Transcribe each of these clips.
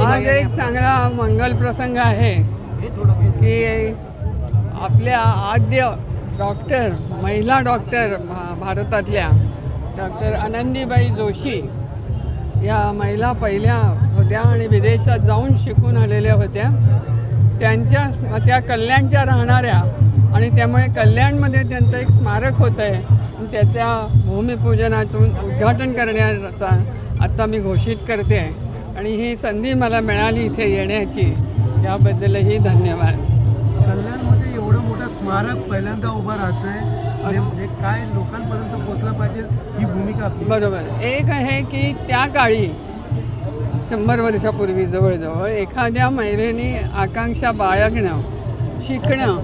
आज एक चांगला मंगल प्रसंग आहे की आपल्या आद्य डॉक्टर, महिला डॉक्टर भारतातल्या डॉक्टर आनंदीबाई जोशी या महिला पहिल्या होत्या आणि विदेशात जाऊन शिकून आलेल्या होत्या. त्या कल्याणच्या राहणाऱ्या आणि त्यामुळे कल्याणमध्ये त्यांचं एक स्मारक होतं आहे. त्याच्या भूमिपूजनातून उद्घाटन करण्याचा आत्ता मी घोषित करते आहे आणि ही संधी मला मिळाली इथे येण्याची, याबद्दलही धन्यवाद. कल्याणमध्ये एवढं मोठं स्मारक पहिल्यांदा उभं राहतं आहे, म्हणजे काय लोकांपर्यंत पोहोचलं पाहिजे ही भूमिका आपली. बरोबर. एक आहे की त्या काळी 100 वर्षापूर्वी जवळजवळ एखाद्या महिलेने आकांक्षा बाळगणं, शिकणं,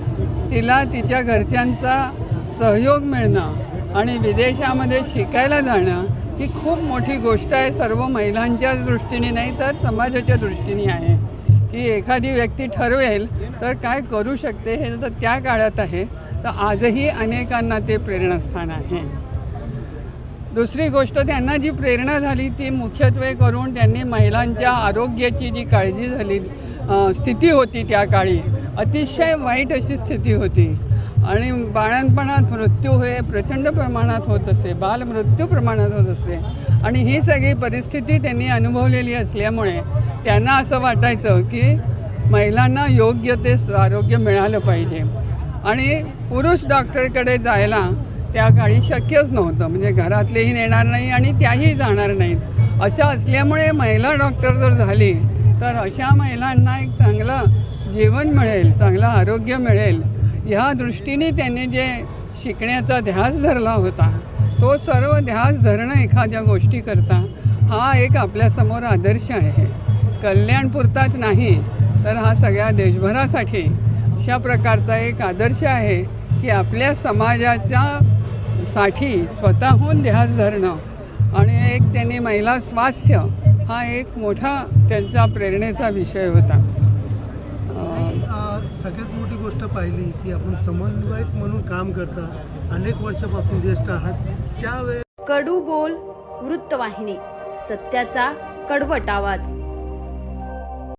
तिला तिच्या घरच्यांचा सहयोग मिळणं आणि विदेशामध्ये शिकायला जाणं ही खूप मोठी गोष्ट आहे. सर्व महिलांच्याच दृष्टीने नाही तर समाजाच्या दृष्टीने आहे की एखादी व्यक्ती ठरवेल तर काय करू शकते. हे जर त्या काळात आहे तर आजही अनेकांना ते प्रेरणास्थान आहे. दुसरी गोष्ट, त्यांना जी प्रेरणा झाली ती मुख्यत्वे करून त्यांनी महिलांच्या आरोग्याची जी काळजी झाली स्थिती होती त्या काळी, अतिशय वाईट अशी स्थिती होती आणि बाळंतपणात मृत्यू हे प्रचंड प्रमाणात होत असे, बालमृत्यू प्रमाणात होत असे आणि ही सगळी परिस्थिती त्यांनी अनुभवलेली असल्यामुळे त्यांना असं वाटायचं की महिलांना योग्य ते आरोग्य मिळालं पाहिजे आणि पुरुष डॉक्टरकडे जायला त्या काळी शक्यच नव्हतं, म्हणजे घरातलेही नेणार नाही आणि त्याही जाणार नाहीत. अशा असल्यामुळे महिला डॉक्टर जर झाली तर अशा महिलांना एक चांगलं जीवन मिळेल, चांगलं आरोग्य मिळेल, ह्या दृष्टीने त्यांनी जे शिकण्याचा ध्यास धरला होता तो सर्व ध्यास धरणं एखाद्या गोष्टीकरता हा एक आपल्यासमोर आदर्श आहे. कल्याणपुरताच नाही तर हा सगळ्या देशभरासाठी अशा प्रकारचा एक आदर्श आहे की आपल्या समाजाच्यासाठी स्वतःहून ध्यास धरणं आणि एक त्यांनी महिला स्वास्थ्य हा एक मोठा त्यांचा प्रेरणेचा विषय होता. सगळ्यात मोठी गोष्ट पाहिली की आपण समन्वयक म्हणून काम करता, अनेक वर्षापासून ज्येष्ठ आहात त्यावेळेस. कडू बोल वृत्तवाहिनी, सत्याचा कडवट आवाज.